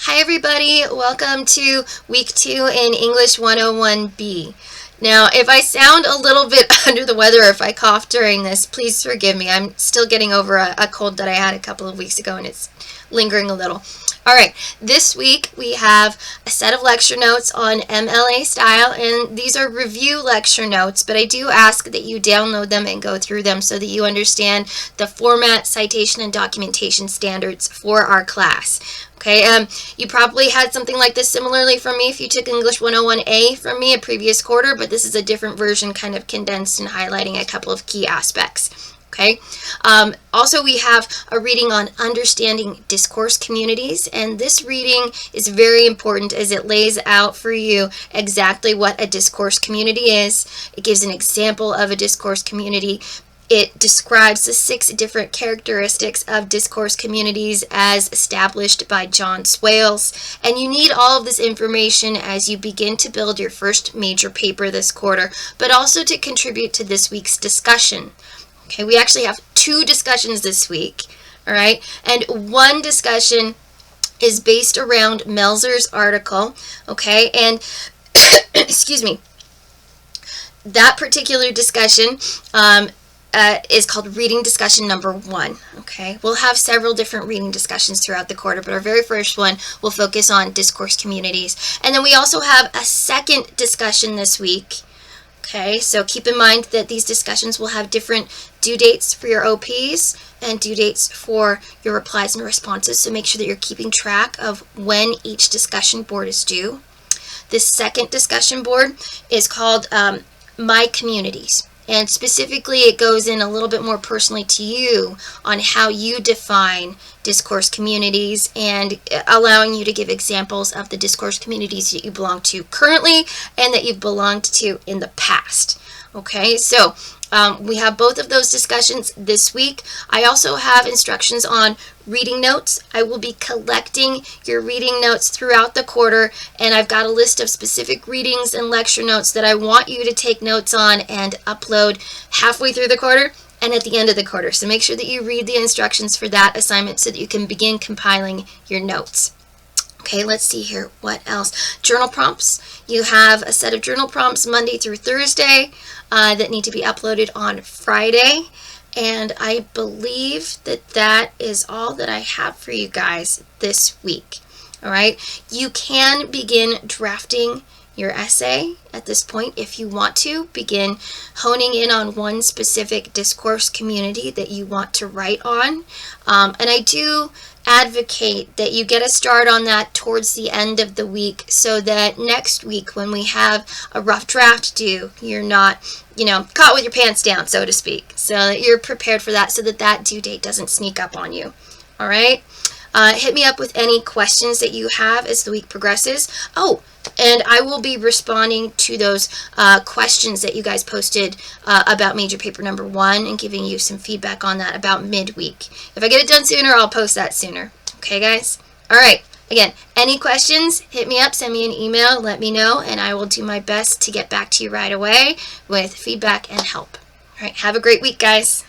Hi everybody, welcome to week 2 in English 101B. Now, if I sound a little bit under the weather or if I cough during this, please forgive me. I'm still getting over a cold that I had a couple of weeks ago and it's lingering a little. Alright, this week we have a set of lecture notes on MLA style, and these are review lecture notes, but I do ask that you download them and go through them so that you understand the format, citation, and documentation standards for our class. Okay, you probably had something like this similarly from me if you took English 101A from me a previous quarter, but this is a different version, kind of condensed and highlighting a couple of key aspects. Okay. Also, we have a reading on understanding discourse communities, and this reading is very important as it lays out for you exactly what a discourse community is. It gives an example of a discourse community. It describes the 6 different characteristics of discourse communities as established by John Swales. And you need all of this information as you begin to build your first major paper this quarter, but also to contribute to this week's discussion. Okay, we actually have 2 discussions this week, all right? And one discussion is based around Melzer's article, okay? And, excuse me, that particular discussion is called reading discussion number 1. Okay, we'll have several different reading discussions throughout the quarter, but our very first one will focus on discourse communities. And then we also have a second discussion this week. Okay, so keep in mind that these discussions will have different due dates for your OPs and due dates for your replies and responses, so make sure that you're keeping track of when each discussion board is due. This second discussion board is called My Communities. And specifically, it goes in a little bit more personally to you on how you define discourse communities and allowing you to give examples of the discourse communities that you belong to currently and that you've belonged to in the past. Okay, so we have both of those discussions this week. I also have instructions on reading notes. I will be collecting your reading notes throughout the quarter, and I've got a list of specific readings and lecture notes that I want you to take notes on and upload halfway through the quarter and at the end of the quarter. So make sure that you read the instructions for that assignment so that you can begin compiling your notes. Okay, let's see here. What else? Journal prompts. You have a set of journal prompts Monday through Thursday that need to be uploaded on Friday. And I believe that that is all that I have for you guys this week. All right. You can begin drafting your essay at this point if you want to. Begin honing in on one specific discourse community that you want to write on. And I do advocate that you get a start on that towards the end of the week so that next week when we have a rough draft due, you're not, caught with your pants down, so to speak. So that you're prepared for that so that that due date doesn't sneak up on you. All right? Hit me up with any questions that you have as the week progresses. Oh, and I will be responding to those questions that you guys posted about major paper number 1 and giving you some feedback on that about midweek. If I get it done sooner, I'll post that sooner. Okay, guys? All right. Again, any questions, hit me up, send me an email, let me know, and I will do my best to get back to you right away with feedback and help. All right. Have a great week, guys.